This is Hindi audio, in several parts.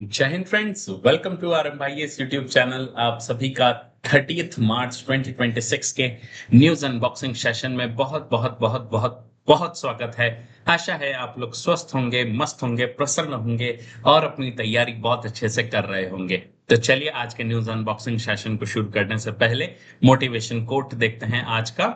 जय हिंद friends, welcome to R M YouTube channel. आप सभी का 30 मार्च 2026 के न्यूज अनबॉक्सिंग सेशन में बहुत बहुत बहुत बहुत बहुत स्वागत है। आशा है आप लोग स्वस्थ होंगे, मस्त होंगे, प्रसन्न होंगे और अपनी तैयारी बहुत अच्छे से कर रहे होंगे। तो चलिए आज के न्यूज अनबॉक्सिंग सेशन को शुरू करने से पहले मोटिवेशन कोट देखते हैं आज का।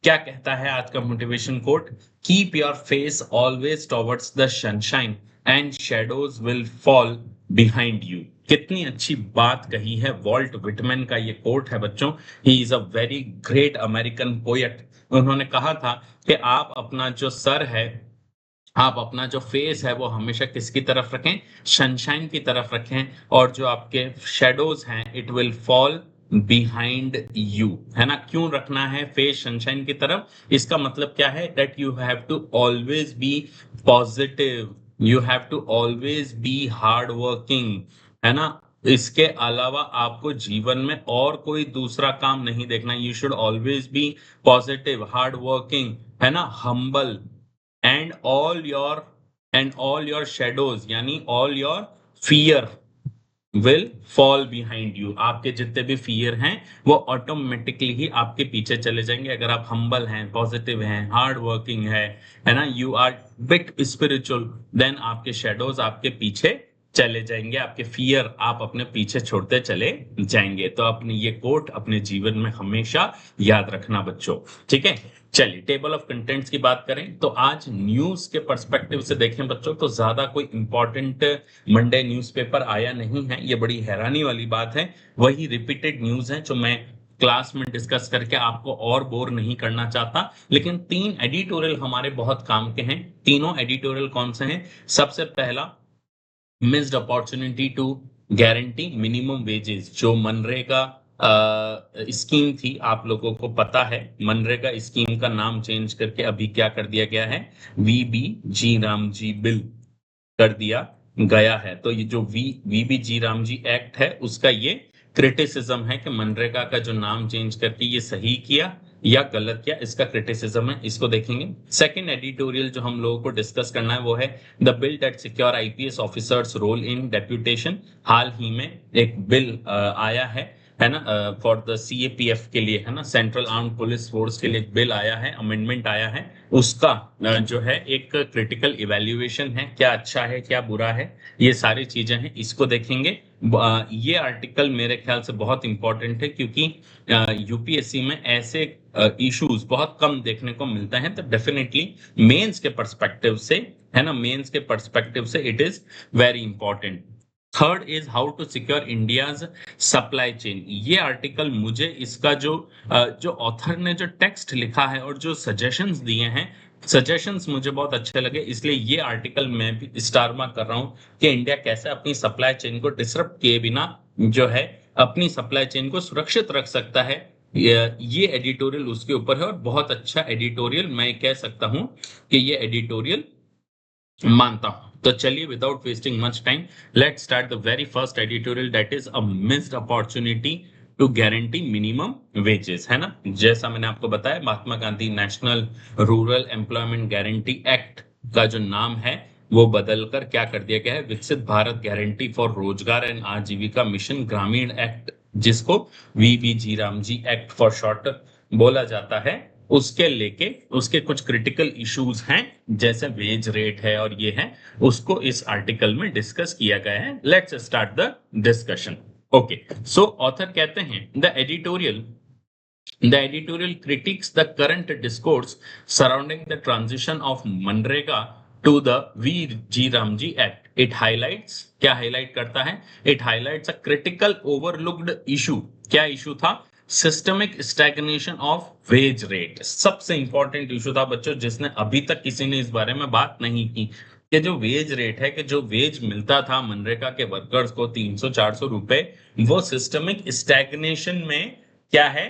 क्या कहता है आज का motivation quote? Keep your face always towards the sunshine and shadows will fall behind you. कितनी अच्छी बात कही है। वॉल्ट विटमैन का ये कोट है बच्चों। He is a very great American poet. उन्होंने कहा था कि आप अपना जो सर है, आप अपना जो फेस है वो हमेशा किसकी तरफ रखें? सनशाइन की तरफ रखें। और जो आपके शेडोज हैं it will fall behind you, है ना। क्यों रखना है फेस सनशाइन की तरफ? इसका मतलब क्या है? That you have to always be positive, you have to always be hard working, है ना। इसके अलावा आपको जीवन में और कोई दूसरा काम नहीं देखना। You should always be positive, hard working, है ना, humble, and all your shadows यानी all your fear will fall behind you. आपके जितने भी फियर हैं वो ऑटोमेटिकली ही आपके पीछे चले जाएंगे अगर आप हम्बल हैं, पॉजिटिव हैं, हार्ड वर्किंग है ना, you are bit spiritual. Then आपके शेडोज आपके पीछे चले जाएंगे, आपके फियर आप अपने पीछे छोड़ते चले जाएंगे। तो अपने ये कोट अपने जीवन में हमेशा याद रखना बच्चों, ठीक है। चलिए टेबल ऑफ कंटेंट्स की बात करें तो आज न्यूज के पर्सपेक्टिव से देखें बच्चों तो ज्यादा कोई इंपॉर्टेंट मंडे न्यूज़पेपर आया नहीं है। ये बड़ी हैरानी वाली बात है। वही रिपीटेड न्यूज है जो मैं क्लास में डिस्कस करके आपको और बोर नहीं करना चाहता। लेकिन 3 एडिटोरियल हमारे बहुत काम के हैं। तीनों एडिटोरियल कौन से हैं? सबसे पहला, missed opportunity to guarantee minimum wages. जो मनरेगा स्कीम थी, आप लोगों को पता है मनरेगा स्कीम का नाम चेंज करके अभी क्या कर दिया गया है? वीबी जी राम जी बिल कर दिया गया है। तो ये जो वीबी जी राम जी एक्ट है उसका ये क्रिटिसिज्म है कि मनरेगा का जो नाम चेंज करके ये सही किया या गलत किया, इसका क्रिटिसिज्म है। इसको देखेंगे। सेकंड एडिटोरियल जो हम लोगों को डिस्कस करना है वो है the bill that secure IPS officers role in deputation. हाल ही में एक बिल आया है ना, फॉर द सीएपीएफ के लिए, है ना, सेंट्रल आर्म्ड पुलिस फोर्स के लिए एक बिल आया है, अमेंडमेंट आया है। उसका जो है एक क्रिटिकल इवैल्यूएशन है, क्या अच्छा है क्या बुरा है, ये सारी चीजें हैं, इसको देखेंगे। ये आर्टिकल मेरे ख्याल से बहुत इंपॉर्टेंट है क्योंकि यूपीएससी में ऐसे इश्यूज बहुत कम देखने को मिलते हैं। तो डेफिनेटली मेंस के पर्सपेक्टिव से, है ना, मेंस के पर्सपेक्टिव से it is very important. Third is how to secure India's supply chain. ये आर्टिकल मुझे इसका जो ऑथर ने जो टेक्स्ट लिखा है और जो सजेशंस दिए हैं, सजेशंस मुझे बहुत अच्छे लगे, इसलिए ये आर्टिकल मैं भी स्टार मार्क कर रहा हूँ कि इंडिया कैसे अपनी सप्लाई चेन को डिसरप्ट किए बिना जो है अपनी सप्लाई चेन को सुरक्षित रख सकता है। ये एडिटोरियल उसके ऊपर है और बहुत अच्छा एडिटोरियल, मैं कह सकता हूं कि ये एडिटोरियल मानता हूं। तो चलिए without wasting much time let's start the very first editorial that is a missed opportunity to guarantee minimum wages, है ना। जैसा मैंने आपको बताया Mahatma Gandhi national rural employment guarantee act का जो नाम है वो बदलकर क्या कर दिया गया है? विकसित भारत गारंटी फॉर रोजगार एंड आजीविका मिशन ग्रामीण एक्ट, जिसको VBG Ramji act for short बोला जाता है। उसके लेके उसके कुछ क्रिटिकल इश्यूज हैं जैसे वेज रेट है और ये है, उसको इस आर्टिकल में डिस्कस किया गया है। Let's start the discussion. Okay, so author कहते हैं the editorial critiques the current discourse surrounding the transition of MNREGA to the V.G. Ramji Act. It highlights, क्या हाईलाइट करता है? It highlights a critical overlooked issue. क्या इशू था? Systemic stagnation of wage rate. सबसे इंपॉर्टेंट इशू था बच्चों जिसने अभी तक किसी ने इस बारे में बात नहीं की कि जो वेज रेट है, कि जो वेज मिलता था मनरेगा के वर्कर्स को 300-400 रुपए, वो सिस्टमिक स्टैग्नेशन में क्या है?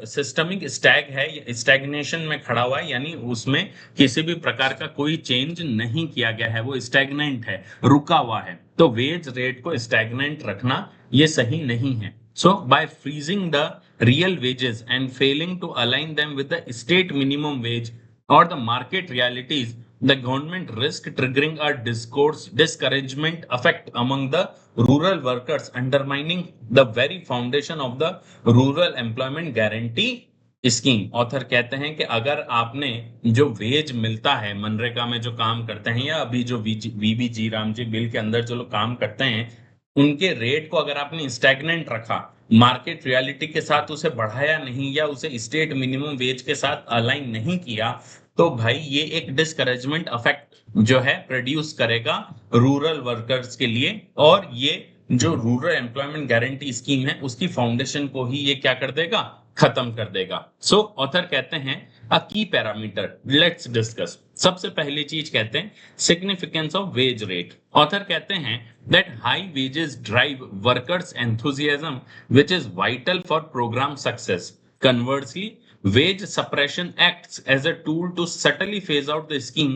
सिस्टमिक स्टैग है, स्टैग्नेशन में खड़ा हुआ है, यानी उसमें किसी भी प्रकार का कोई चेंज नहीं किया गया है, वो स्टैग्नेंट है, रुका हुआ है। तो वेज रेट को स्टैग्नेंट रखना ये सही नहीं है। So by freezing the real wages and failing to align them with the state minimum wage or the market realities, the government risk triggering a discouragement effect among the rural workers, undermining the very foundation of the rural employment guarantee scheme. Author कहते हैं कि अगर आपने जो वेज मिलता है मनरेगा में जो काम करते हैं, या अभी जो वीबी जी राम जी बिल के अंदर जो लोग काम करते हैं, उनके रेट को अगर आपने स्टैग्नेंट रखा, मार्केट रियलिटी के साथ उसे बढ़ाया नहीं, या उसे स्टेट मिनिमम वेज के साथ अलाइन नहीं किया, तो भाई ये एक डिस्करेजमेंट अफेक्ट जो है प्रोड्यूस करेगा रूरल वर्कर्स के लिए, और ये जो रूरल एम्प्लॉयमेंट गारंटी स्कीम है उसकी फाउंडेशन को ही ये क्या कर देगा, खत्म कर देगा। सो ऑथर कहते हैं अ की पैरामीटर, लेट्स डिस्कस। सबसे पहली चीज कहते हैं significance of wage rate. Author कहते हैं that high wages drive workers enthusiasm which is vital for programme success. Conversely, wage suppression acts as a tool to subtly phase out the scheme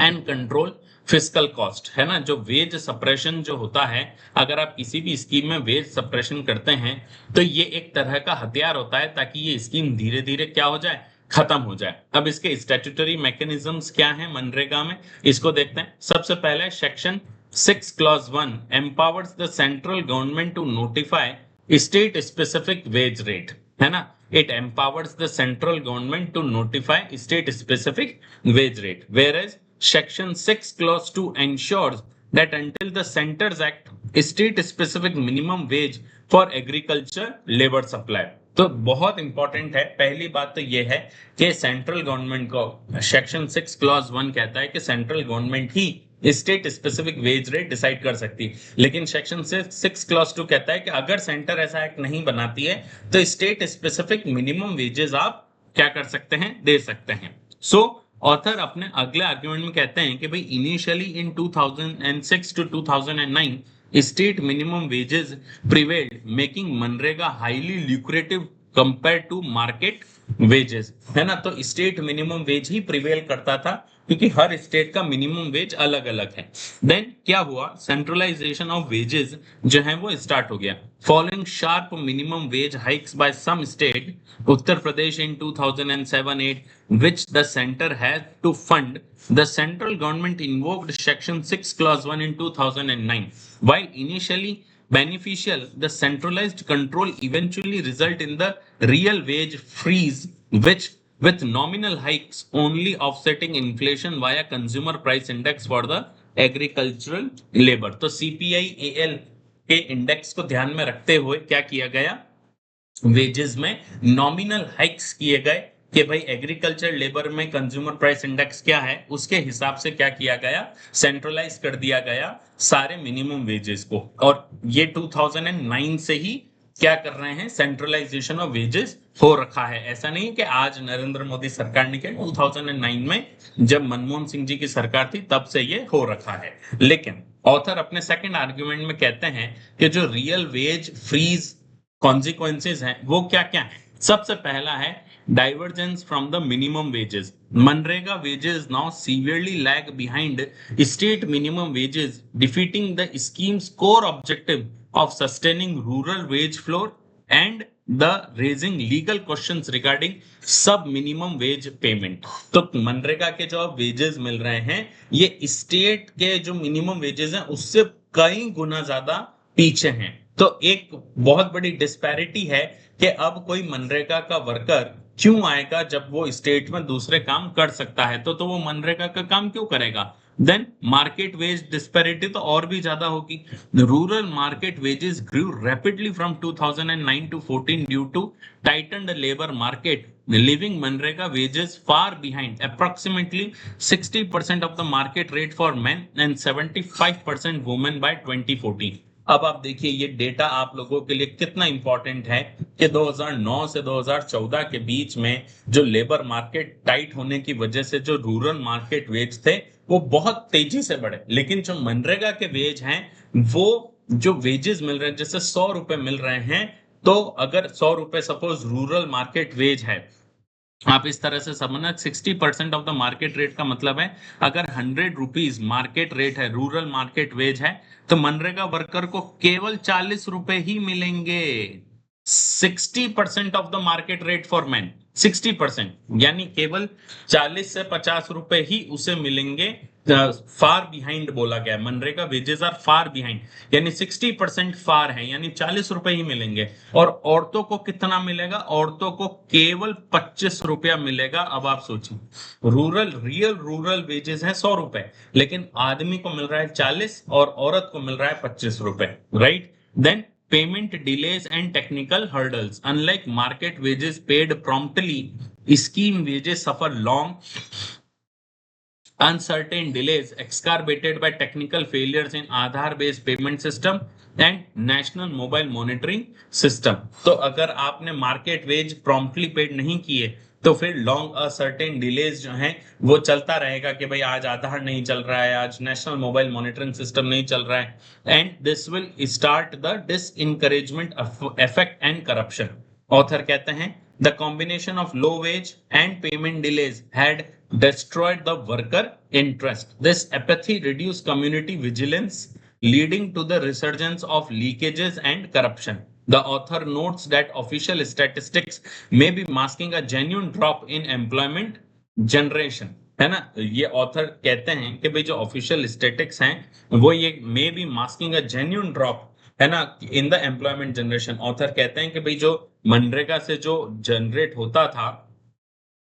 and control fiscal cost, है ना। जो वेज सप्रेशन जो होता है, अगर आप किसी भी स्कीम में वेज सप्रेशन करते हैं तो ये एक तरह का हथियार होता है ताकि ये स्कीम धीरे धीरे क्या हो जाए, खत्म हो जाए। अब इसके स्टैट्यूटरी मैकेनिज्म्स क्या है मनरेगा में, इसको देखते हैं। सबसे पहले section 6 clause 1 empowers the central government to notify state specific wage rate, है ना। It empowers the central government to notify state specific wage rate, whereas section 6 clause 2 ensures that until the centers act state specific minimum wage for agriculture labor supply। तो बहुत इंपॉर्टेंट है। पहली बात तो ये है कि सेंट्रल गवर्नमेंट को सेक्शन 6 क्लॉज 1 कहता है कि सेंट्रल गवर्नमेंट ही state specific wage rate decide कर सकती है, लेकिन सेक्शन 6 क्लॉज 2 कहता है कि अगर सेंटर ऐसा एक्ट नहीं बनाती है तो स्टेट स्पेसिफिक मिनिमम वेजेस आप क्या कर सकते हैं, दे सकते हैं। सो ऑथर अपने अगले आर्ग्यूमेंट में कहते हैं कि भाई initially in 2006 to 2009 state minimum wages prevailed, making मनरेगा highly lucrative compare to market wages, है ना। तो स्टेट मिनिमम वेज ही प्रिवेल करता था क्योंकि हर स्टेट का मिनिमम वेज अलग अलग है। देन क्या हुआ, सेंट्रलाइजेशन ऑफ वेजेस जो है वो स्टार्ट हो गया। Following sharp minimum wage hikes by some state, Uttar Pradesh in 2007-8, which the center had to fund, the central government invoked section 6 clause 1 in 2009। while initially beneficial, the centralized control eventually result in the real wage freeze, which with nominal hikes only offsetting inflation via consumer price index for the agricultural labor। तो CPI-AL के इंडेक्स को ध्यान में रखते हुए क्या किया गया, वेजेस में नॉमिनल हाइक्स किए गए कि भाई एग्रीकल्चर लेबर में कंज्यूमर प्राइस इंडेक्स क्या है उसके हिसाब से क्या किया गया, सेंट्रलाइज कर दिया गया सारे मिनिमम वेजेस को। और ये 2009 से ही क्या कर रहे हैं, सेंट्रलाइजेशन ऑफ वेजेस हो रखा है। ऐसा नहीं कि आज नरेंद्र मोदी सरकार ने किया, 2009 में जब मनमोहन सिंह जी की सरकार थी तब से ये हो रखा है। लेकिन ऑथर अपने सेकंड आर्ग्यूमेंट में कहते हैं कि जो रियल वेज फ्रीज कॉन्सिक्वेंसेज हैं वो क्या क्या है। सबसे पहला है divergence from the minimum wages. MNREGA wages now severely lag behind state minimum wages, defeating the schemes core objective of sustaining rural wage floor and the raising legal questions regarding sub minimum wage payment। तो मनरेगा के जो वेजेस मिल रहे हैं ये स्टेट के जो मिनिमम वेजेस हैं उससे कई गुना ज्यादा पीछे हैं। तो एक बहुत बड़ी डिस्पैरिटी है कि अब कोई मनरेगा का वर्कर क्यों आएगा जब वो स्टेट में दूसरे काम कर सकता है, तो वो मनरेगा का काम क्यों करेगा। देन मार्केट वेज डिस्पैरिटी तो और भी ज्यादा होगी। Rural market wages grew rapidly from 2009 to 14 due to tightened labour market, leaving MNREGA wages far behind approximately 60% of the market rate for men and 75% women by 2014। अब आप देखिए ये डेटा आप लोगों के लिए कितना इंपॉर्टेंट है कि 2009 से 2014 के बीच में जो लेबर मार्केट टाइट होने की वजह से जो रूरल मार्केट वेज थे वो बहुत तेजी से बढ़े, लेकिन जो मनरेगा के वेज हैं वो जो वेजेस मिल रहे हैं, जैसे 100 रुपए मिल रहे हैं, तो अगर 100 रुपए सपोज रूरल मार्केट वेज है, आप इस तरह से समझना 60% ऑफ द मार्केट रेट का मतलब है अगर 100 रुपीज मार्केट रेट है, रूरल मार्केट वेज है, तो मनरेगा वर्कर को केवल 40 रुपए ही मिलेंगे। 60% of the market rate for man, 60%, यानी केवल 40 से 50 रुपए ही उसे मिलेंगे। फार बिहाइंड बोला गया, मनरेगा वेजेस आर फार बिहाइंड, यानी 60% फार है, यानी 40 रुपए ही मिलेंगे। और औरतों को कितना मिलेगा? औरतों को केवल 25 रुपया मिलेगा। अब आप सोचिए, रियल रूरल वेजेस है 100 रुपए, लेकिन आदमी को मिल रहा है 40 और औरत को मिल रहा है 25 रुपए, right? Then payment delays and technical hurdles. Unlike market wages paid promptly, scheme wages suffer long, uncertain delays exacerbated by technical failures in Aadhaar-based payment system and national mobile monitoring system. तो अगर आपने मार्केट वेज प्रॉम्प्टली पेड नहीं किए तो फिर लॉन्ग असर्टेन डिलेज जो हैं वो चलता रहेगा कि भाई आज आधार नहीं चल रहा है, आज नेशनल मोबाइल मॉनिटरिंग सिस्टम नहीं चल रहा है, and this will start the disencouragement effect and corruption. Author कहते हैं the combination of low wage and payment delays had destroyed the worker interest. This apathy reduced community vigilance, leading to the resurgence of leakages and corruption. The author notes that official statistics may be masking a genuine drop in employment generation. है ना? ये ऑथर कहते हैं कि भाई जो ऑफिशियल स्टेटिक्स हैं वो ये may be masking a genuine drop, है ना, in the employment generation. Author कहते हैं कि भाई जो मनरेगा से जो जनरेट होता था,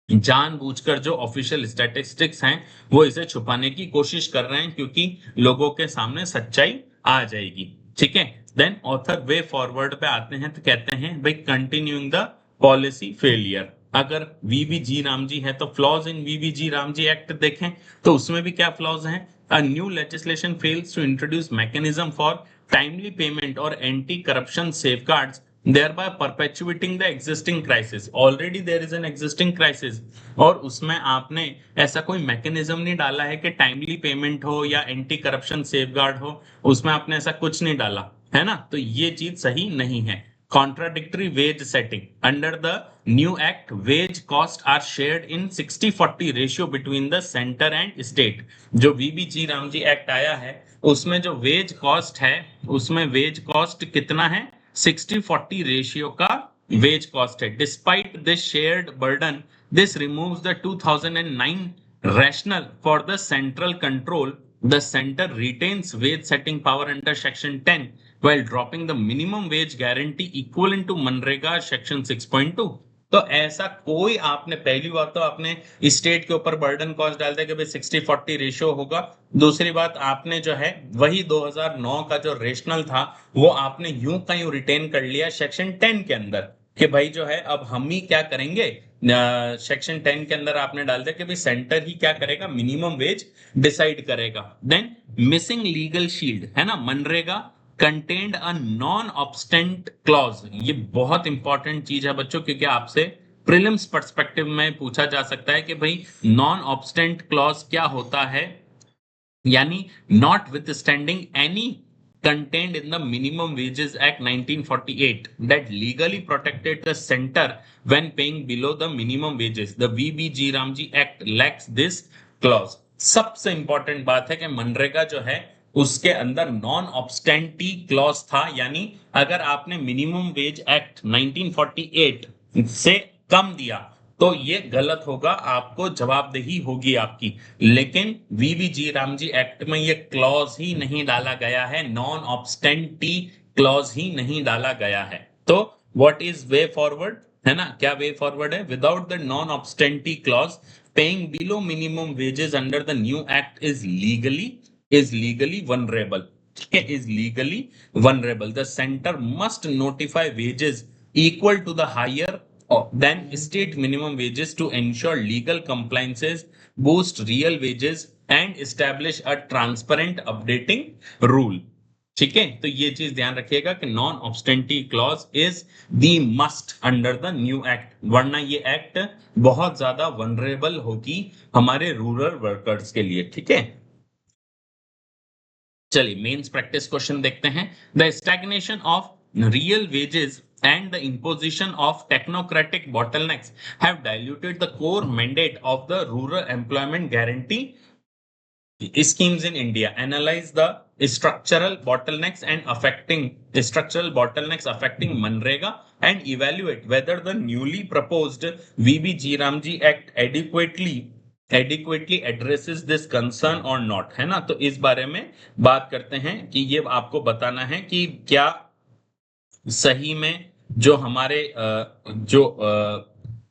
जानबूझकर जो ऑफिशियल स्टैटिस्टिक्स हैं वो इसे छुपाने की कोशिश कर रहे हैं क्योंकि लोगों के सामने सच्चाई आ जाएगी। ठीक है, देन ऑथर वे फॉरवर्ड पे आते हैं तो कहते हैं भाई कंटिन्यूइंग द पॉलिसी फेलियर। अगर वीबीजी रामजी है तो flaws in VBG Ramji act देखें तो उसमें भी क्या फ्लॉज हैं? A new legislation fails to introduce mechanism for timely payment or anti-corruption safeguards, thereby perpetuating the existing crisis. Already there is an existing crisis और उसमें आपने ऐसा कोई मैकेनिज्म नहीं डाला है कि टाइमली पेमेंट हो या एंटी करप्शन सेफगार्ड हो, उसमें आपने ऐसा कुछ नहीं डाला है ना, तो ये चीज सही नहीं है। Contradictory wage setting. Under the new act, wage costs are shared in 60-40 ratio between the center and state. जो वीबीजी रामजी एक्ट आया है उसमें जो वेज कॉस्ट है उसमें वेज कॉस्ट कितना है? 60-40 रेशियो का वेज कॉस्ट है। Despite this shared burden, this removes the 2009 rationale for the central control. The center retains wage setting power under section 10 while dropping the minimum wage guarantee equivalent to MNREGA section 6.2. तो ऐसा कोई, आपने पहली बात तो आपने स्टेट के ऊपर बर्डन कॉस्ट डाल दिया कि भाई 60-40 रेशियो होगा। दूसरी बात, आपने जो है वही 2009 का जो रेशनल था वो आपने यूं का यूं रिटेन कर लिया सेक्शन 10 के अंदर कि भाई जो है अब हम ही क्या करेंगे। सेक्शन 10 के अंदर आपने डाल दिया कि भाई सेंटर ही क्या करेगा, मिनिमम वेज डिसाइड करेगा। देन मिसिंग लीगल शील्ड, है ना, MNREGA contained a non obstante clause. ये बहुत इंपॉर्टेंट चीज है बच्चों क्योंकि आपसे प्रीलिम्स पर्सपेक्टिव में पूछा जा सकता है कि भाई नॉन ऑब्स्टेंट क्लॉज क्या होता है, यानी not withstanding any contained in the Minimum Wages Act 1948 that legally protected the center when paying below the minimum wages. The VBG Ramji Act lacks this clause. सबसे इंपॉर्टेंट बात है कि मनरेगा जो है उसके अंदर नॉन ऑब्स्टेंटी क्लॉज था, यानी अगर आपने मिनिमम वेज एक्ट 1948 से कम दिया तो ये गलत होगा, आपको जवाबदेही होगी आपकी। लेकिन वीवीजी रामजी एक्ट में ये क्लॉज ही नहीं डाला गया है, नॉन ऑब्स्टेंटी क्लॉज ही नहीं डाला गया है। तो व्हाट इज वे फॉरवर्ड, है ना, क्या वे फॉरवर्ड है? Without the non obstante clause paying below minimum wages under the new act is legally vulnerable. ठीक है, is legally vulnerable. The centre must notify wages equal to the higher than state minimum wages to ensure legal compliances, boost real wages and establish a transparent updating rule. ठीक है, तो ये चीज ध्यान रखिएगा कि non obstante clause is the must under the new act, वरना ये एक्ट बहुत ज्यादा वनरेबल होगी हमारे रूरल वर्कर्स के लिए। ठीक है, चलिए मेंस प्रैक्टिस क्वेश्चन देखते हैं। The stagnation of real wages and the imposition of technocratic bottlenecks have diluted the core mandate of the rural employment guarantee schemes in India. Analyze the structural bottlenecks affecting Manrega and evaluate whether the newly proposed VB Ramji Act adequately addresses this concern or not, है ना। तो इस बारे में बात करते हैं कि ये आपको बताना है कि क्या सही में जो हमारे जो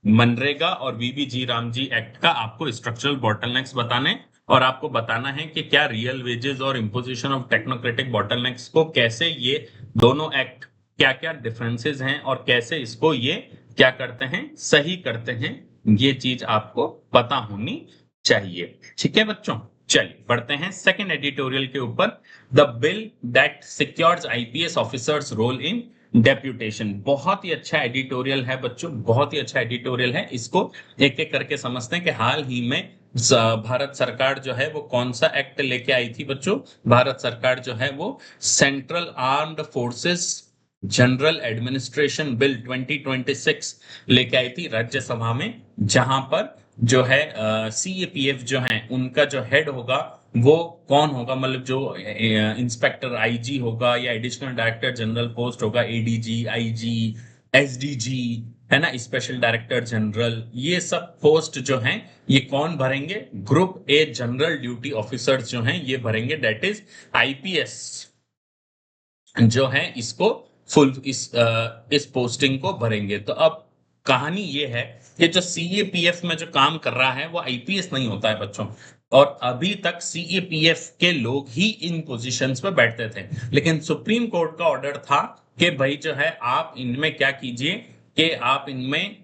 मनरेगा और VBG रामजी एक्ट का आपको स्ट्रक्चरल बॉटलनेक्स बताने और आपको बताना है कि क्या रियल वेजेस और इम्पोजिशन ऑफ टेक्नोक्रेटिक बॉटलनेक्स को कैसे ये दोनों एक्ट क्या क्या डिफरेंसेस हैं और कैसे इसको ये क्या करते हैं, सही करते हैं, ये चीज आपको पता होनी चाहिए। ठीक है बच्चों, चलिए बढ़ते हैं सेकंड एडिटोरियल के ऊपर। The bill that secures IPS officers role in deputation. बहुत ही अच्छा एडिटोरियल है बच्चों, बहुत ही अच्छा एडिटोरियल है। इसको एक एक करके समझते हैं कि हाल ही में भारत सरकार जो है वो कौन सा एक्ट लेके आई थी बच्चों। भारत सरकार जो है वो central armed forces general administration bill 2026 लेके आई थी राज्यसभा में, जहां पर जो है सीएपीएफ जो है उनका जो हेड होगा वो कौन होगा, मतलब जो इंस्पेक्टर आईजी होगा या एडिशनल डायरेक्टर जनरल पोस्ट होगा, एडीजी, आईजी, एसडीजी, है ना, स्पेशल डायरेक्टर जनरल, ये सब पोस्ट जो हैं ये कौन भरेंगे, group a general duty officers जो हैं ये भरेंगे, दैट इज आईपीएस जो है इसको फुल इस पोस्टिंग को भरेंगे। तो अब कहानी ये है कि जो सीएपीएफ में जो काम कर रहा है वो आईपीएस नहीं होता है बच्चों, और अभी तक सीएपीएफ के लोग ही इन पोजीशंस पे बैठते थे। लेकिन सुप्रीम कोर्ट का ऑर्डर था कि भाई जो है आप इनमें क्या कीजिए कि आप इनमें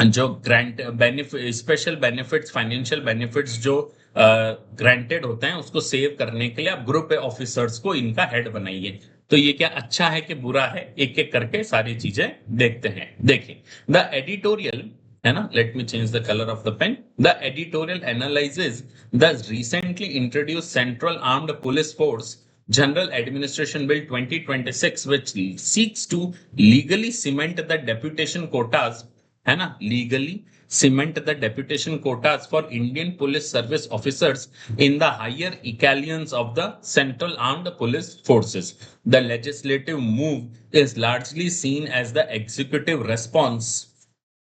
जो grant benefit, special benefits, financial benefits जो ग्रांटेड होते हैं उसको सेव करने के लिए आप ग्रुप ऑफिसर्स को इनका हेड बनाइए। तो ये क्या अच्छा है कि बुरा है, एक एक करके सारी चीजें देखते हैं। देखिए द एडिटोरियल, है ना, let me change the colour of the pen. The editorial analyses the recently introduce central armed police force General Administration Bill 2026, which seeks to legally cement the deputation quotas, है ना, legally cement the deputation quotas for Indian police service officers in the higher echelons of the central armed police forces. The legislative move is largely seen as the executive response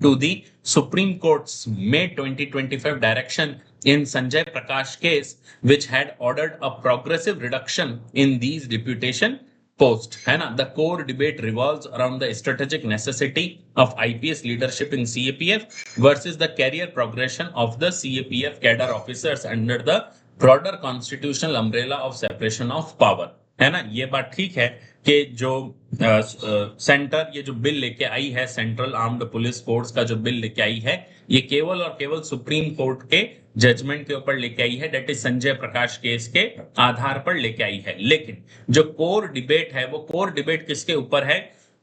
to the Supreme Court's May 2025 direction in Sanjay Prakash case, which had ordered a progressive reduction in these deputation posts. है ना, the core debate revolves around the strategic necessity of IPS leadership in CAPF versus the career progression of the CAPF cadre officers under the broader constitutional umbrella of separation of power. है ना, ये बात ठीक है कि जो सेंटर ये जो बिल लेके आई है, सेंट्रल आर्म्ड पुलिस फोर्स का जो बिल लेके आई है, ये केवल और केवल सुप्रीम कोर्ट के जजमेंट के ऊपर लेके आई है, that is Sanjay Prakash case के आधार पर लेके आई है। लेकिन जो कोर डिबेट है वो कोर डिबेट किसके ऊपर है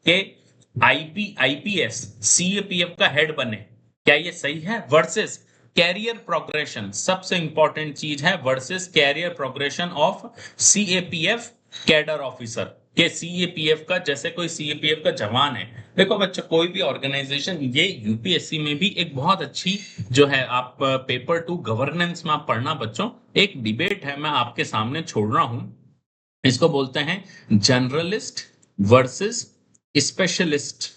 कि आईपीएस सीएपीएफ का हेड बने, क्या ये सही है, वर्सेस कैरियर प्रोग्रेशन, सबसे इंपॉर्टेंट चीज है, versus career progression of CAPF cadre officer के सीएपीएफ का, जैसे कोई सीएपीएफ का जवान है। देखो बच्चों, कोई भी ऑर्गेनाइजेशन, ये यूपीएससी में भी एक बहुत अच्छी जो है, आप पेपर 2 गवर्नेंस में आप पढ़ना बच्चों, एक डिबेट है मैं आपके सामने छोड़ रहा हूं, इसको बोलते हैं generalist versus specialist,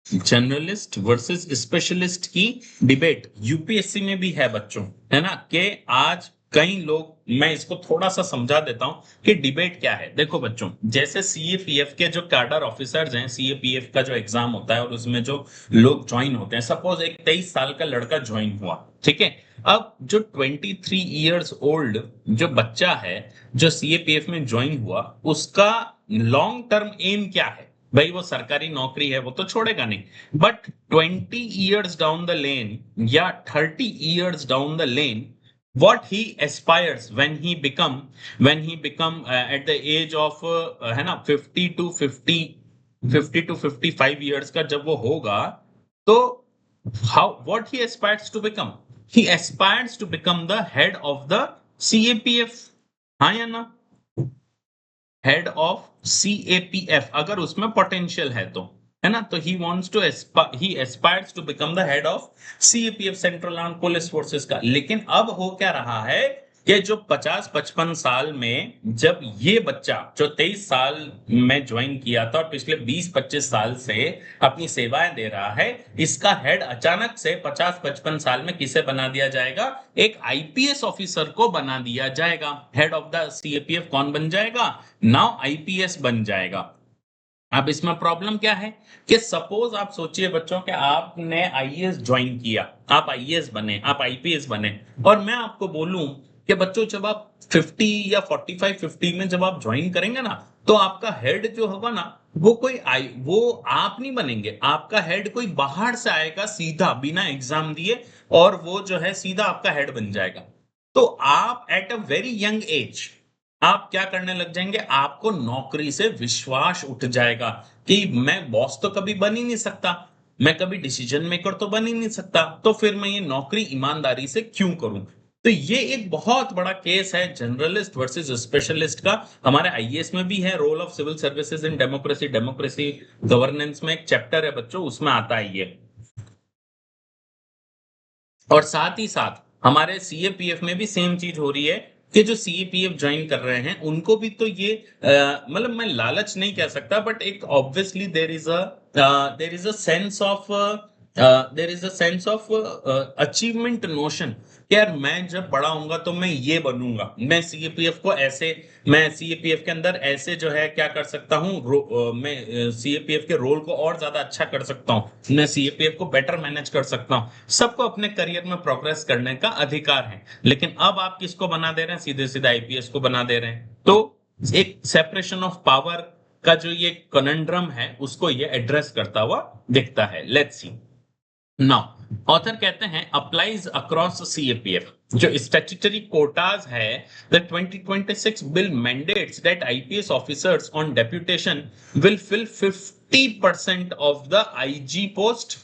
journalist versus specialist की डिबेट यूपीएससी में भी है बच्चों, है ना, कि आज कई लोग, मैं इसको थोड़ा सा समझा देता हूं कि डिबेट क्या है। देखो बच्चों, जैसे सीएपीएफ के जो कैडर ऑफिसर्स हैं, सीएपीएफ का जो एग्जाम होता है और उसमें जो लोग ज्वाइन होते हैं, सपोज एक 23 साल का लड़का ज्वाइन हुआ, ठीक है, अब जो 23 इयर्स ओल्ड जो बच्चा है जो सीएपीएफ में ज्वाइन हुआ, उसका लॉन्ग टर्म एम क्या है, भाई वो सरकारी नौकरी है वो तो छोड़ेगा नहीं, but 20 years down the lane या 30 years down the lane, what he aspires when he become at the age of है ना 50 to 55 years का जब वो होगा, तो what he aspires to become, he aspires to become the head of the CAPF, हाँ या ना, हेड ऑफ सीएपीएफ अगर उसमें पोटेंशियल है तो, है ना, तो he wants to he aspires to become the head of CAPF central armed police forces का। लेकिन अब हो क्या रहा है कि जो 50-55 साल में जब ये बच्चा जो 23 साल में ज्वाइन किया था और पिछले 20-25 साल से अपनी सेवाएं दे रहा है, इसका हेड अचानक से 50-55 साल में किसे बना दिया जाएगा? एक आईपीएस ऑफिसर को बना दिया जाएगा। हेड ऑफ द सीएपीएफ कौन बन जाएगा? नाउ आईपीएस बन जाएगा। अब इसमें प्रॉब्लम क्या है कि सपोज आप सोचिए बच्चों कि आपने आईएएस ज्वाइन किया, आप आईएएस बने, आप आईपीएस बने, और मैं आपको बोलूं कि बच्चों जब आप 50 या 45-50 में जब आप ज्वाइन करेंगे ना, तो आपका हेड जो होगा ना, वो आप नहीं बनेंगे, आपका हेड कोई बाहर से आएगा सीधा बिना एग्जाम दिए, और वो जो है सीधा आपका हेड बन जाएगा। तो आप at a very young age आप क्या करने लग जाएंगे, आपको नौकरी से विश्वास उठ जाएगा कि मैं बॉस तो कभी बन ही नहीं सकता, मैं कभी डिसीजन मेकर तो बन ही नहीं सकता, तो फिर मैं ये नौकरी ईमानदारी से क्यों करूं? तो ये एक बहुत बड़ा केस है जनरलिस्ट वर्सेस स्पेशलिस्ट का। हमारे आईएएस में भी है, role of civil services in democracy, democracy governance में एक चैप्टर है बच्चों, उसमें आता है ये। और साथ ही साथ हमारे सीएपीएफ में भी सेम चीज हो रही है कि जो सीएपीएफ ज्वाइन कर रहे हैं उनको भी तो ये मतलब मैं लालच नहीं कह सकता, बट एक obviously there is a sense of achievement notion कि यार मैं जब बड़ा होऊंगा तो मैं ये बनूंगा, मैं सीएपीएफ को ऐसे, मैं सीएपीएफ के अंदर ऐसे जो है क्या कर सकता हूँ, मैं सीएपीएफ के रोल को और ज्यादा अच्छा कर सकता हूँ, मैं सीएपीएफ को बेटर मैनेज कर सकता हूँ। सबको अपने करियर में प्रोग्रेस करने का अधिकार है, लेकिन अब आप किसको बना दे रहे हैं? सीधे सीधे आईपीएस को बना दे रहे हैं। तो एक सेपरेशन ऑफ पावर का जो ये कनंड्रम है उसको ये एड्रेस करता हुआ दिखता है। लेट्स सी नाउ, ऑथर कहते हैं अप्लाइज अक्रॉस सीएपीएफ जो स्टैट्यूटरी कोटाज है, the 2026 bill mandates that IPS officers on deputation will fill 50% of the IG post,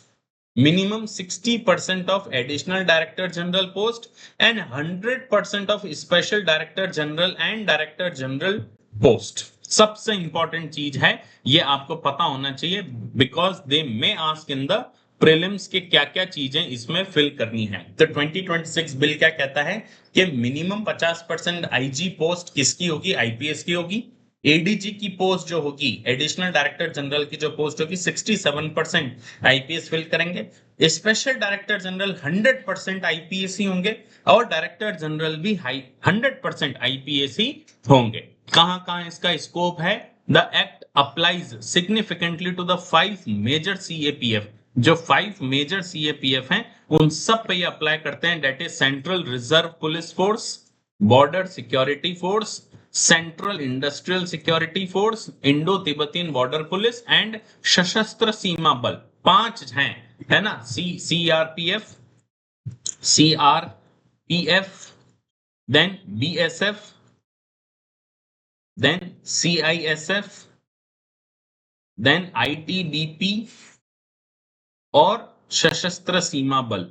minimum 60% of additional director general post and 100% of special director general and director general post। सबसे इंपॉर्टेंट चीज है, ये आपको पता होना चाहिए, because they may ask in the prelims के क्या क्या चीजें इसमें फिल करनी है। तो 2026 बिल क्या कहता है कि मिनिमम 50% आईजी पोस्ट किसकी होगी? आईपीएस की होगी। एडीजी की पोस्ट जो होगी, एडिशनल डायरेक्टर जनरल की जो पोस्ट होगी, 67% आईपीएस फिल करेंगे। स्पेशल डायरेक्टर जनरल 100% आईपीएस ही होंगे, और डायरेक्टर जनरल भी 100% आईपीएस ही होंगे। कहां कहां इसका स्कोप है? The act applies significantly to the 5 major CAPF. जो 5 मेजर सीएपीएफ हैं उन सब पे ये अप्लाई करते हैं, that is central reserve police force, border security force, central industrial security force, Indo Tibetan border police and Sashastra Seema Bal. 5 हैं, है ना? CRPF, CRPF, then BSF, then CISF, then ITBP और सशस्त्र सीमा बल,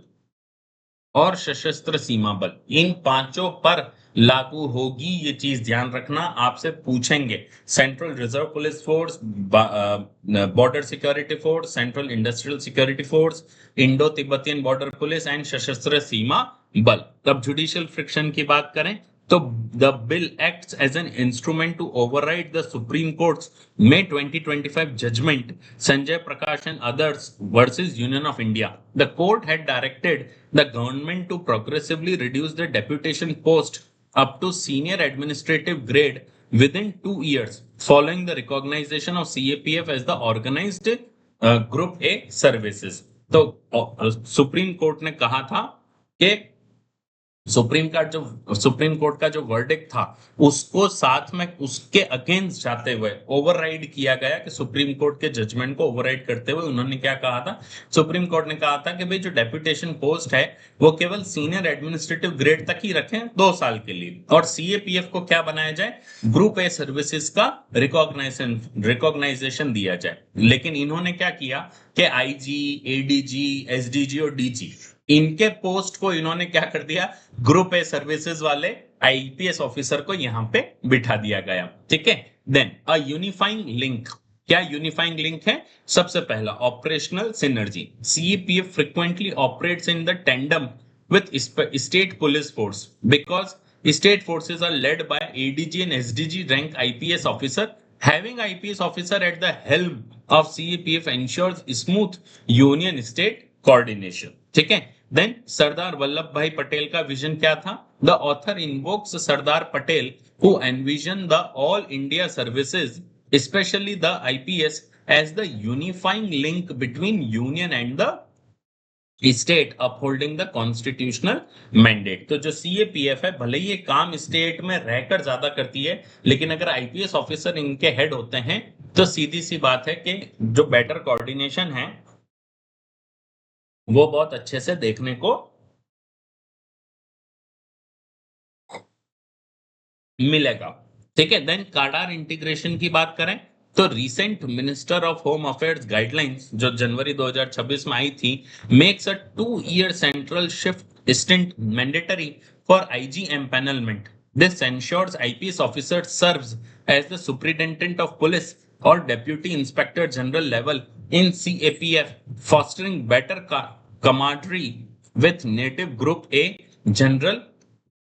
और सशस्त्र सीमा बल। इन 5 पर लागू होगी, ये चीज ध्यान रखना, आपसे पूछेंगे। Central reserve police force, border security force, central industrial security force, Indo Tibetan border police and Sashastra Seema बल। तब जुडिशियल फ्रिक्शन की बात करें तो the bill acts as an instrument to override the supreme court's May 2025 judgment Sanjay Prakash and others versus Union of India. The court had directed the government to progressively reduce the deputation post up to senior administrative grade within 2 years following the recognition of CAPF as the organized Group A services. तो सुप्रीम कोर्ट ने कहा था कि सुप्रीम कोर्ट का जो वर्डिक्ट था उसको साथ में उसके अगेंस्ट जाते हुए ओवरराइड किया गया, कि सुप्रीम कोर्ट के जजमेंट को ओवरराइड करते हुए उन्होंने क्या कहा था? सुप्रीम कोर्ट ने कहा था कि भाई जो डेप्यूटेशन पोस्ट है वो केवल सीनियर एडमिनिस्ट्रेटिव ग्रेड तक ही रखें 2 साल के लिए, और सीएपीएफ को क्या बनाया जाए? ग्रुप ए सर्विसेज का रिकॉग्नाइजेशन दिया जाए। लेकिन इन्होंने क्या किया कि आईजी, एडीजी, एसडीजी और डीजी, इनके पोस्ट को इन्होंने क्या कर दिया? ग्रुप ए सर्विसेज वाले आईपीएस ऑफिसर को यहां पे बिठा दिया गया। ठीक है। देन अ यूनिफाइंग लिंक। क्या यूनिफाइंग लिंक है? सबसे पहला operational synergy. CPF frequently operates in the tandem with state police force because State forces are led by ADG and SDG rank IPS officer. Having IPS officer at the helm of CAPF ensures smooth union state coordination. ठीक है. Then सरदार वल्लभ भाई पटेल का विजन क्या था? The author invokes Sardar Patel, who envisioned the all India services, especially the IPS, as the unifying link between union and the state upholding the constitutional mandate. तो जो सीएपीएफ है भले ही ये काम स्टेट में रहकर ज्यादा करती है, लेकिन अगर आईपीएस ऑफिसर इनके हेड होते हैं तो सीधी सी बात है कि जो बेटर कोऑर्डिनेशन है वो बहुत अच्छे से देखने को मिलेगा. ठीक है. देन काडार इंटीग्रेशन की बात करें तो recent minister of home affairs guidelines जो जनवरी 2026 में आई थी makes a 2-year central shift stint mandatory for IG empanelment. This ensures IPS officer serves as the superintendent of police और deputy inspector general level in CAPF, fostering better camaraderie with native group A general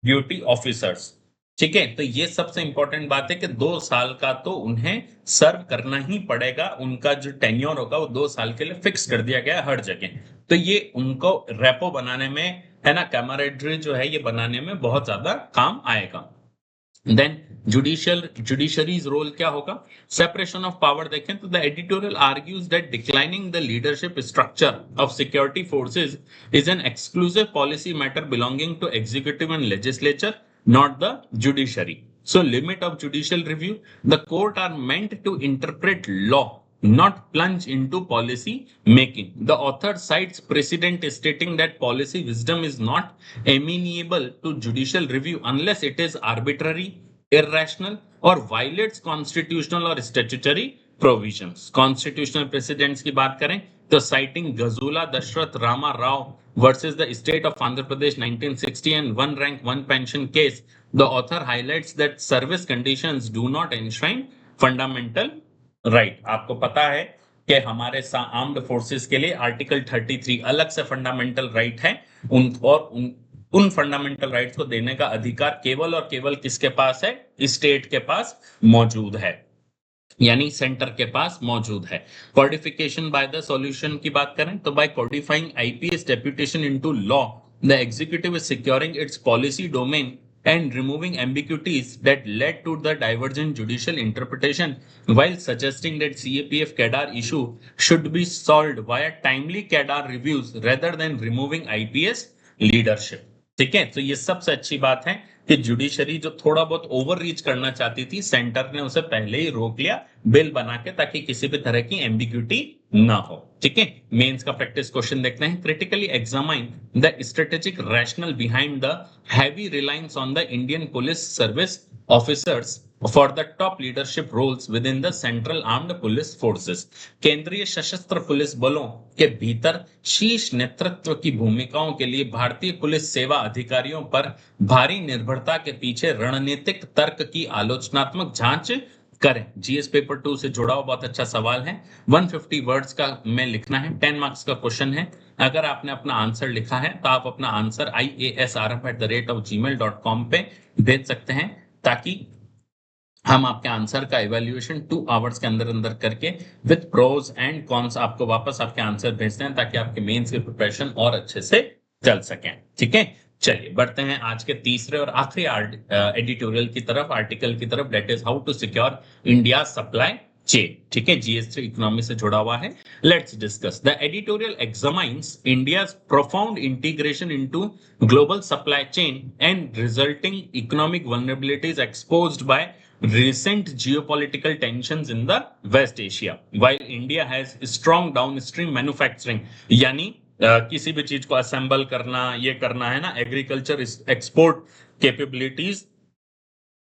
duty officers. ठीक है. तो ये सबसे इंपॉर्टेंट बात है कि 2 साल का तो उन्हें सर्व करना ही पड़ेगा. उनका जो टेन्योर होगा वो 2 साल के लिए फिक्स कर दिया गया हर जगह. तो ये उनको रेपो बनाने में है ना, कैमरेडरी जो है ये बनाने में बहुत ज्यादा काम आएगा. देन जुडिशरीज रोल क्या होगा? सेपरेशन ऑफ पावर देखें तो the editorial argues that declining the leadership structure of security forces is an exclusive policy matter belonging to executive and legislature, not the judiciary. So limit of judicial review, the court are meant to interpret law, not plunge into policy making. The author cites precedent stating that policy wisdom is not amenable to judicial review unless it is arbitrary, irrational or violates constitutional or statutory provisions. Constitutional precedents की बात करें तो citing Gazula Dashrath Rama Rao versus the state of Andhra Pradesh 1960 and one rank one pension case, the author highlights that service conditions do not enshrine fundamental right. आपको पता है कि हमारे आर्म्ड फोर्सेस के लिए आर्टिकल 33 अलग से फंडामेंटल राइट है. उन फंडामेंटल राइट्स को देने का अधिकार केवल और केवल किसके पास है? स्टेट के पास मौजूद है, यानी सेंटर के पास मौजूद है. कोडिफिकेशन बाय द सॉल्यूशन की बात करें तो by codifying IPS deputation into law, the executive is securing its policy domain and removing ambiguities that led to the divergent judicial interpretation, while suggesting that CAPF cadre issue should be solved via timely cadre reviews rather than removing IPS leadership. ठीक है. तो ये सबसे अच्छी बात है कि जुडिशरी जो थोड़ा बहुत ओवर रीच करना चाहती थी, सेंटर ने उसे पहले ही रोक लिया बिल बना के, ताकि किसी भी तरह की एम्बिग्यूटी ना हो. ठीक है. मेंस का प्रैक्टिस क्वेश्चन देखते हैं. Critically examine the strategic rationale behind the heavy reliance on the Indian police service officers for the top leadership roles within the central armed police forces. केंद्रीय सशस्त्र पुलिस बलों के भीतर शीर्ष नेतृत्व की भूमिकाओं के लिए भारतीय पुलिस सेवा अधिकारियों पर भारी निर्भरता के पीछे रणनीतिक तर्क की आलोचनात्मक जांच करें. जीएस पेपर 2 से जुड़ा हुआ बहुत अच्छा सवाल है. 150 वर्ड्स का में लिखना है. 10 मार्क्स का क्वेश्चन है. अगर आपने अपना आंसर लिखा है तो आप अपना आंसर iasrf@gmail.com पे भेज सकते हैं, ताकि हम आपके आंसर का इवैल्यूएशन 2 आवर्स के अंदर करके विद प्रोज एंड कॉन्स आपको वापस आपके आंसर भेजते हैं, ताकि आपके मेंस की प्रिपरेशन और अच्छे से चल सके. ठीक है. चलिए बढ़ते हैं आज के तीसरे और आखिरी एडिटोरियल की तरफ, आर्टिकल की तरफ, that is how to secure India supply chain. ठीक है. जीएस3 इकोनॉमी से जुड़ा हुआ है. Let's discuss. The editorial examines India's profound integration into global supply chain and resulting economic vulnerabilities exposed by recent geopolitical tensions in the West Asia, while India has strong downstream manufacturing, यानी किसी भी चीज को असेंबल करना, ये करना है ना, agriculture export capabilities,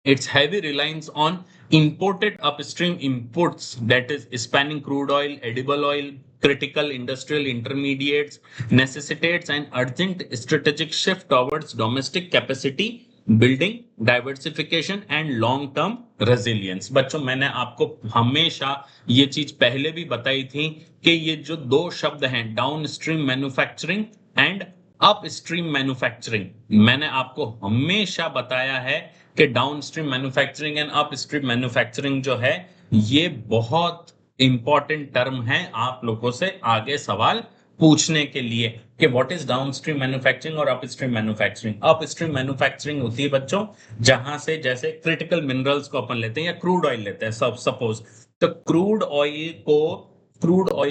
its heavy reliance on imported upstream inputs, that is spanning crude oil, edible oil, critical industrial intermediates, necessitates an urgent strategic shift towards domestic capacity building, diversification and long term resilience. बच्चों मैंने आपको हमेशा ये चीज पहले भी बताई थी कि ये जो 2 शब्द हैं, down stream manufacturing and upstream manufacturing, मैंने आपको हमेशा बताया है कि downstream manufacturing and upstream manufacturing जो है ये बहुत इंपॉर्टेंट टर्म है आप लोगों से आगे सवाल पूछने के लिए कि व्हाट इज डाउनस्ट्रीम मैन्युफैक्चरिंग और अपस्ट्रीम मैन्युफैक्चरिंग। अपस्ट्रीम मैन्युफैक्चरिंग होती है बच्चों जहां से जैसे क्रिटिकल मिनरल्स को अपन लेते हैं या क्रूड ऑयल लेते हैं सब सपोज, तो क्रूड ऑयल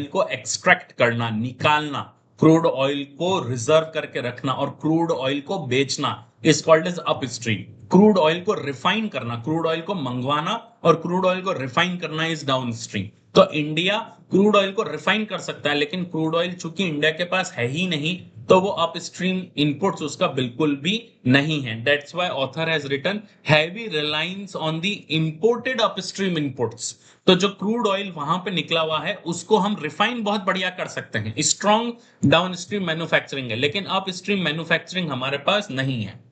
को एक्सट्रैक्ट करना, निकालना, क्रूड ऑयल को रिजर्व करके रखना और क्रूड ऑयल को बेचना is called as upstream. Crude oil को रिफाइन करना, क्रूड ऑयल को मंगवाना और क्रूड ऑयल को रिफाइन करना इज डाउनस्ट्रीम। तो इंडिया क्रूड ऑयल को रिफाइन कर सकता है, लेकिन क्रूड ऑयल चूंकि इंडिया के पास है ही नहीं तो वो अपस्ट्रीम इनपुट्स उसका बिल्कुल भी नहीं है। That's why author has written heavy reliance on the imported upstream inputs. तो जो क्रूड ऑयल वहां पे निकला हुआ है उसको हम रिफाइन बहुत बढ़िया कर सकते हैं, स्ट्रॉन्ग डाउनस्ट्रीम मैन्युफैक्चरिंग है, लेकिन अपस्ट्रीम मैन्युफैक्चरिंग हमारे पास नहीं है।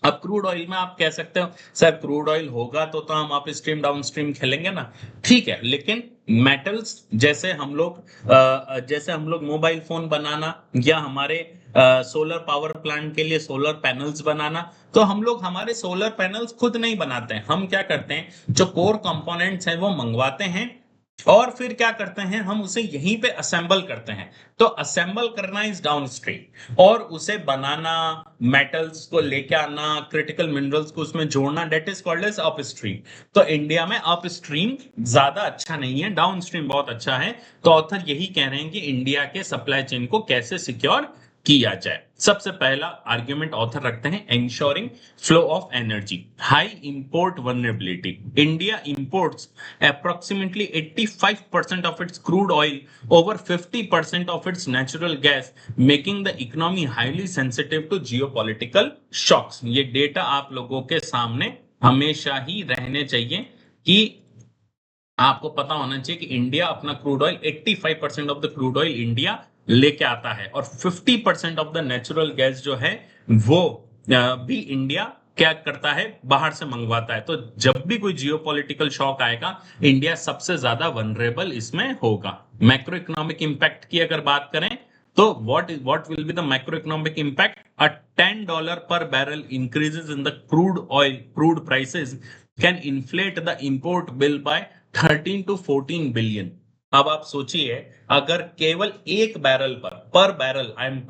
अब क्रूड ऑयल में आप कह सकते हो सर क्रूड ऑयल होगा तो हम अप स्ट्रीम डाउन स्ट्रीम खेलेंगे ना, ठीक है, लेकिन मेटल्स जैसे हम लोग मोबाइल फोन बनाना या हमारे सोलर पावर प्लांट के लिए सोलर पैनल्स बनाना, तो हम लोग हमारे सोलर पैनल्स खुद नहीं बनाते हैं। हम क्या करते हैं जो कोर कंपोनेंट्स हैं वो मंगवाते हैं और फिर क्या करते हैं हम उसे यहीं पे असेंबल करते हैं। तो असेंबल करना इज डाउनस्ट्रीम और उसे बनाना, मेटल्स को लेके आना, क्रिटिकल मिनरल्स को उसमें जोड़ना, that is called as upstream. तो इंडिया में अपस्ट्रीम ज्यादा अच्छा नहीं है, डाउनस्ट्रीम बहुत अच्छा है। तो ऑथर यही कह रहे हैं कि इंडिया के सप्लाई चेन को कैसे सिक्योर किया जाए। सबसे पहला आर्ग्यूमेंट ऑथर रखते हैं ensuring flow of energy, high import vulnerability. India imports approximately 85% of its crude oil, over 50% of its natural gas, making the economy highly sensitive to geopolitical shocks। ये डेटा आप लोगों के सामने हमेशा ही रहने चाहिए कि आपको पता होना चाहिए कि इंडिया अपना crude oil 85% of the crude oil India लेके आता है और 50% ऑफ द नेचुरल गैस जो है वो भी इंडिया क्या करता है, बाहर से मंगवाता है। तो जब भी कोई जियोपॉलिटिकल शॉक आएगा इंडिया सबसे ज्यादा वनरेबल इसमें होगा। मैक्रो इकोनॉमिक इंपैक्ट की अगर बात करें तो what will be the macro economic impact, a $10 per barrel increases in the crude prices can inflate the import bill by 13 to 14 billion. अब आप सोचिए अगर केवल एक बैरल पर बैरल आई एम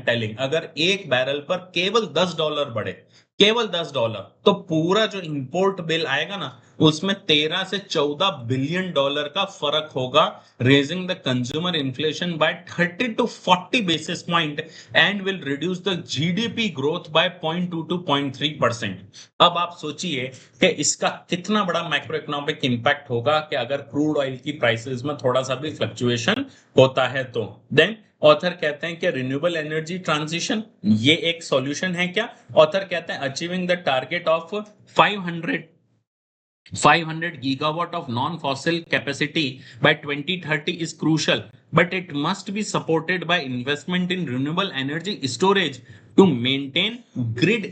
टेलिंग, अगर एक बैरल पर केवल $10 बढ़े, केवल $10, तो पूरा जो इंपोर्ट बिल आएगा ना उसमें 13 से 14 बिलियन डॉलर का फर्क होगा, raising the consumer inflation by 30 to 40 basis point and will reduce the GDP growth by 0.2 to 0.3%। अब आप सोचिए कि इसका कितना बड़ा मैक्रो इकोनॉमिक इंपैक्ट होगा कि अगर क्रूड ऑयल की प्राइसेस में थोड़ा सा भी फ्लक्चुएशन होता है तो। देन ऑथर कहते हैं कि रिन्यूएबल एनर्जी ट्रांजिशन ये एक सॉल्यूशन है क्या। ऑथर कहते हैं achieving the target of 500 gigawatt of non-fossil capacity by 2030 is crucial, but it must be supported by investment in renewable energy storage to maintain grid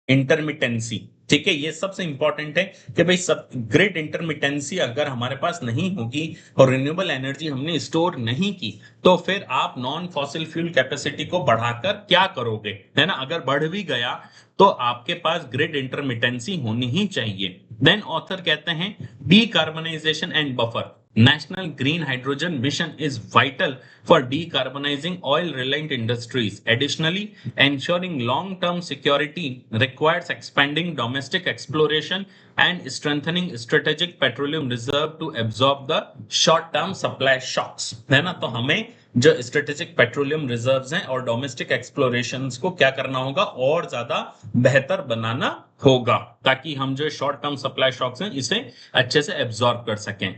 intermittency। ठीक है, ये सबसे इंपॉर्टेंट है कि भाई सब ग्रिड इंटरमिटेंसी अगर हमारे पास नहीं होगी और रिन्यूएबल एनर्जी हमने स्टोर नहीं की तो फिर आप नॉन फॉसिल फ्यूल कैपेसिटी को बढ़ाकर क्या करोगे, है ना। अगर बढ़ भी गया तो आपके पास ग्रिड इंटरमिटेंसी होनी ही चाहिए। देन ऑथर कहते हैं decarbonisation and buffer, National Green Hydrogen Mission is vital for decarbonizing oil-reliant industries. Additionally, ensuring long-term security requires expanding domestic exploration and strengthening strategic petroleum reserve to absorb the short-term supply shocks। है ना, तो हमें जो स्ट्रेटेजिक पेट्रोलियम रिजर्व्स हैं और डोमेस्टिक एक्सप्लोरेशंस को क्या करना होगा और ज्यादा बेहतर बनाना होगा ताकि हम जो शॉर्ट टर्म सप्लाई शॉक्स हैं इसे अच्छे से एब्जॉर्ब कर सकें।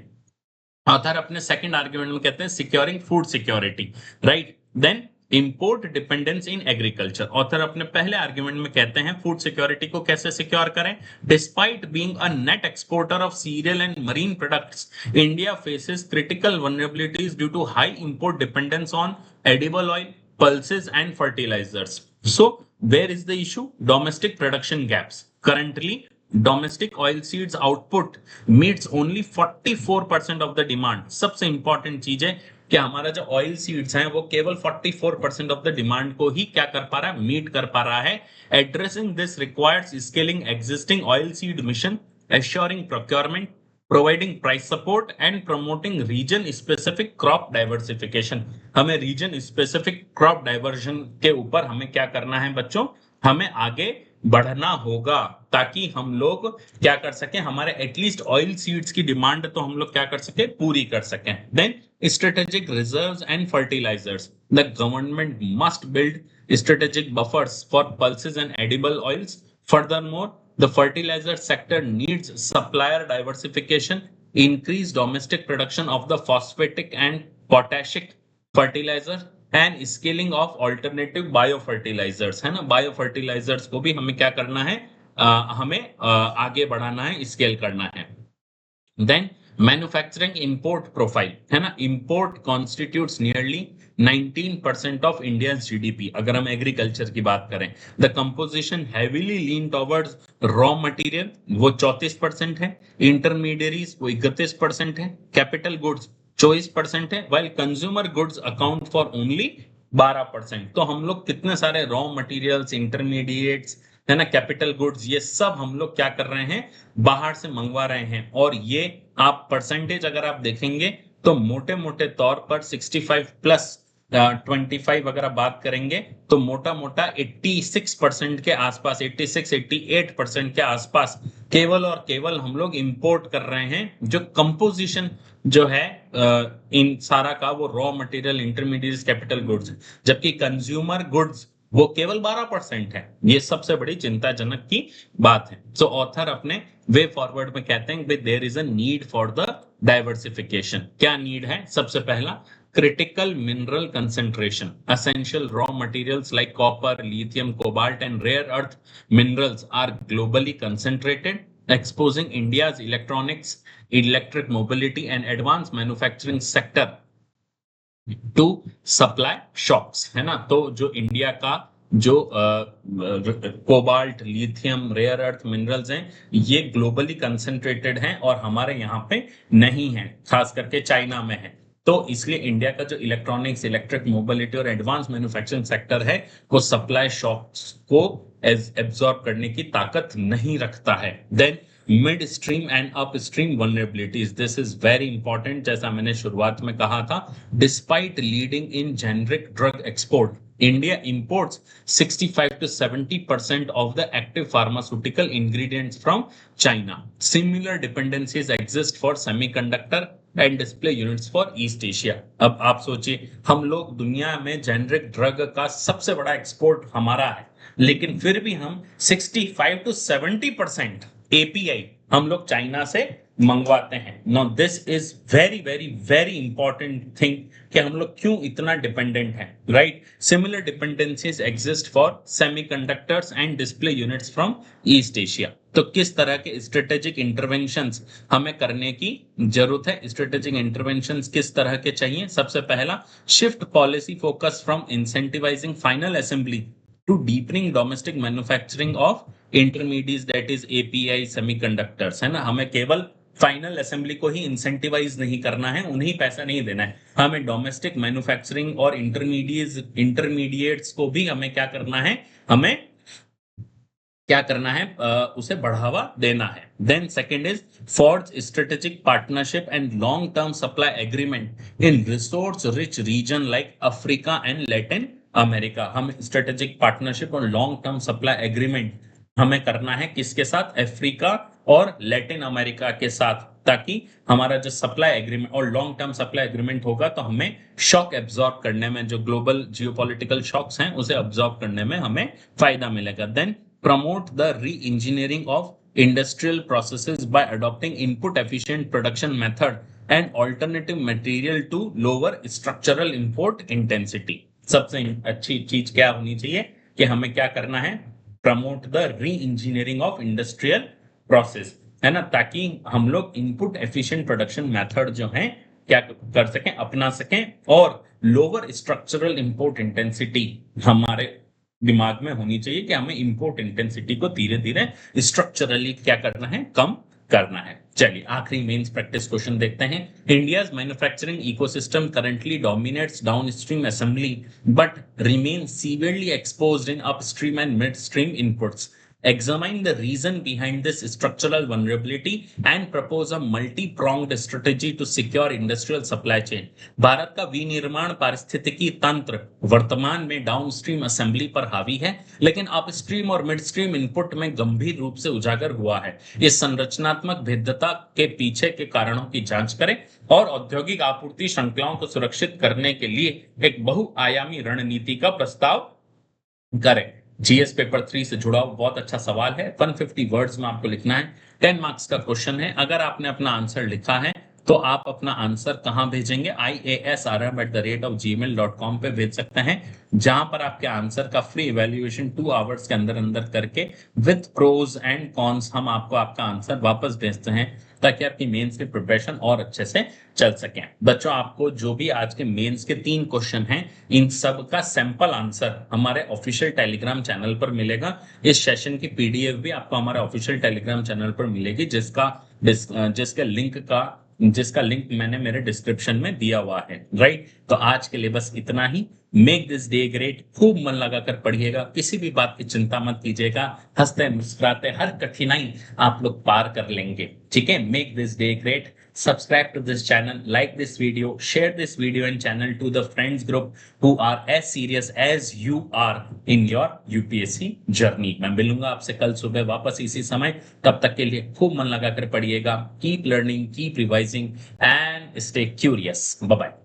ऑथर अपने सेकंड आर्गुमेंट में कहते हैं securing food security, right. Then import dependence in agriculture, author अपने पहले आर्गुमेंट में कहते हैं फूड सिक्योरिटी को कैसे सिक्योर करें। Despite being a net exporter of cereal and marine products, India faces critical vulnerabilities due to high import dependence on edible oil, pulses and fertilizers। So where is the issue? Domestic production gaps. Currently domestic oilseeds output meets only 44% of the demand। सबसे इंपॉर्टेंट चीज है कि हमारा जो ऑयल सीड्स हैं वो केवल 44% ऑफ द डिमांड को ही क्या कर पा रहा है, मीट कर पा रहा है। Addressing this requires scaling existing oil seed mission, assuring procurement, providing price support and promoting region specific crop diversification. हमें रीजन स्पेसिफिक क्रॉप डाइवर्जन के ऊपर हमें क्या करना है बच्चों, हमें आगे बढ़ना होगा, ताकि हम लोग क्या कर सकें, हमारे एटलीस्ट ऑयल सीड्स की डिमांड तो हम लोग क्या कर सके, पूरी कर सकें। Then strategic reserves and fertilizers, the government must build strategic buffers for pulses and edible oils. Furthermore, the fertilizer sector needs supplier diversification, increase domestic production of the phosphatic and potassic fertilizer and scaling of alternative biofertilizers, है ना। बायोफर्टिलाइजर्स को भी हमें क्या करना है, हमें आगे बढ़ाना है, स्केल करना है। देन मैन्युफैक्चरिंग इंपोर्ट प्रोफाइल, है ना। Import constitutes nearly 19% of India GDP, अगर हम एग्रीकल्चर की बात करें। The composition heavily lean towards raw material, वो 34% है, इंटरमीडियरीज वो 31% है, कैपिटल गुड्स 24% है, while consumer goods account for only 12%। तो हम लोग कितने सारे रॉ मटेरियल्स, इंटरमीडिएट्स, है ना, कैपिटल गुड्स, ये सब हम लोग क्या कर रहे हैं, बाहर से मंगवा रहे हैं। और ये आप परसेंटेज अगर आप देखेंगे तो मोटे मोटे तौर पर 65 प्लस 25 अगर आप बात करेंगे तो मोटा मोटा 86% के आसपास, 86-88% के आसपास केवल और केवल हम लोग इंपोर्ट कर रहे हैं। जो कंपोजिशन जो है इन सारा का, वो raw material, intermediate, capital goods, जबकि कंज्यूमर गुड्स वो केवल 12% है। ये सबसे बड़ी चिंताजनक की बात है। सो ऑथर अपने वे फॉरवर्ड में कहते हैं there is a need for the diversification. क्या नीड है? सबसे पहला, critical mineral concentration, essential raw materials like copper, lithium, cobalt and rare earth minerals are globally concentrated, exposing India's electronics, electric mobility and advanced manufacturing sector to supply shocks, है ना। तो जो इंडिया का जो cobalt, lithium, rare earth minerals हैं, ये ग्लोबली कंसेंट्रेटेड हैं और हमारे यहाँ पे नहीं है, खास करके चाइना में है। तो इसलिए इंडिया का जो इलेक्ट्रॉनिक्स, इलेक्ट्रिक मोबिलिटी और एडवांस मैन्युफैक्चरिंग सेक्टर है, वो सप्लाई शॉक्स को एब्जॉर्ब करने की ताकत नहीं रखता है। Then midstream and upstream vulnerabilities, this is very important. जैसा मैंने शुरुआत में कहा था, despite leading in generic drug export, India imports 65 to 70% of the active pharmaceutical ingredients from China. Similar dependencies exist for semiconductor and display units for East Asia. अब आप सोचिए, हम लोग दुनिया में जेनरिक ड्रग का सबसे बड़ा एक्सपोर्ट हमारा है, लेकिन फिर भी हम 65 to 70% एपीआई हम लोग चाइना से मंगवाते हैं। Now this is very very very important thing कि हम लोग क्यों इतना डिपेंडेंट हैं, right. Similar dependencies exist for semiconductors and display units from east Asia. तो किस तरह के स्ट्रेटेजिक इंटरवेंशंस हमें करने की जरूरत है? स्ट्रेटेजिक इंटरवेंशंस किस तरह के चाहिए? सबसे पहला, shift policy focus from incentivising final assembly to deepening domestic manufacturing of intermediates, that is API, semiconductors, है ना। हमें केवल फाइनल असेंबली को ही इंसेंटिवाइज नहीं करना है, उन्हें पैसा नहीं देना है, हमें डोमेस्टिक मैन्युफैक्चरिंग और इंटरमीडिएट्स को भी हमें क्या करना है, हमें क्या करना है, उसे बढ़ावा देना है। Then second is forge strategic partnership and long term supply agreement in resource rich region like Africa and Latin America. हम स्ट्रेटेजिक पार्टनरशिप और लॉन्ग टर्म सप्लाई एग्रीमेंट हमें करना है किसके साथ? अफ्रीका और लैटिन अमेरिका के साथ, ताकि हमारा जो सप्लाई एग्रीमेंट और लॉन्ग टर्म सप्लाई एग्रीमेंट होगा तो हमें शॉक एब्जॉर्ब करने में, जो ग्लोबल जियोपॉलिटिकल शॉक्स हैं उसे एब्जॉर्ब करने में हमें फायदा मिलेगा। Then promote the re-engineering of industrial processes by adopting input-efficient production method and alternative material to lower structural import intensity. सबसे अच्छी चीज क्या होनी चाहिए कि हमें क्या करना है? Promote the re-engineering of industrial process, है ना, ताकि हम लोग इनपुट एफिशिएंट प्रोडक्शन मेथड जो है क्या कर सकें, अपना सकें, और लोअर स्ट्रक्चरल इंपोर्ट इंटेंसिटी हमारे दिमाग में होनी चाहिए कि हमें इंपोर्ट इंटेंसिटी को धीरे धीरे स्ट्रक्चरली क्या करना है, कम करना है। चलिए आखिरी मेंस प्रैक्टिस क्वेश्चन देखते हैं। India's manufacturing ecosystem currently dominates downstream assembly but remain severely exposed in upstream and midstream inputs. Examine the reason behind this structural vulnerability and propose a multi-pronged strategy to secure industrial supply chain. Bharat का विनिर्माण पारिस्थितिकी तंत्र वर्तमान में डाउनस्ट्रीम असेंबली पर हावी है, लेकिन अपस्ट्रीम और मिडस्ट्रीम इनपुट में गंभीर रूप से उजागर हुआ है। इस संरचनात्मक भेद्यता के पीछे के कारणों की जांच करें और औद्योगिक आपूर्ति श्रृंखलाओं को सुरक्षित करने के लिए एक बहुआयामी रणनीति का प्रस्ताव करें। जीएस पेपर 3 से जुड़ा बहुत अच्छा सवाल है। 150 वर्ड्स में आपको लिखना है। 10 मार्क्स का क्वेश्चन है। अगर आपने अपना आंसर लिखा है तो आप अपना आंसर कहां भेजेंगे? iasrm@gmail.com पे भेज सकते हैं, जहां पर आपके आंसर का फ्री इवैल्यूएशन 2 आवर्स के अंदर अंदर करके विद प्रोज एंड कॉन्स हम आपको आपका आंसर वापस भेजते हैं, ताकि आपकी मेंस की प्रिपरेशन और अच्छे से चल सके। बच्चों, आपको जो भी आज के मेंस के 3 क्वेश्चन हैं, इन सब का सैंपल आंसर हमारे ऑफिशियल टेलीग्राम चैनल पर मिलेगा। इस सेशन की पीडीएफ भी आपको हमारे ऑफिशियल टेलीग्राम चैनल पर मिलेगी, जिसका लिंक मैंने मेरे डिस्क्रिप्शन में दिया हुआ है। राइट, तो आज के लिए बस इतना ही। Make this day great. खूब मन लगाकर पढ़िएगा, किसी भी बात की चिंता मत कीजिएगा, हंसते मुस्कुराते हर कठिनाई आप लोग पार कर लेंगे। ठीक है, make this day great. Subscribe to this channel, like this video, share this video and channel to the friends group who are as serious as you are in your UPSC journey। मैं मिलूंगा आपसे कल सुबह वापस इसी समय। तब तक के लिए खूब मन लगाकर पढ़िएगा। Keep learning, keep revising and stay curious. Bye bye.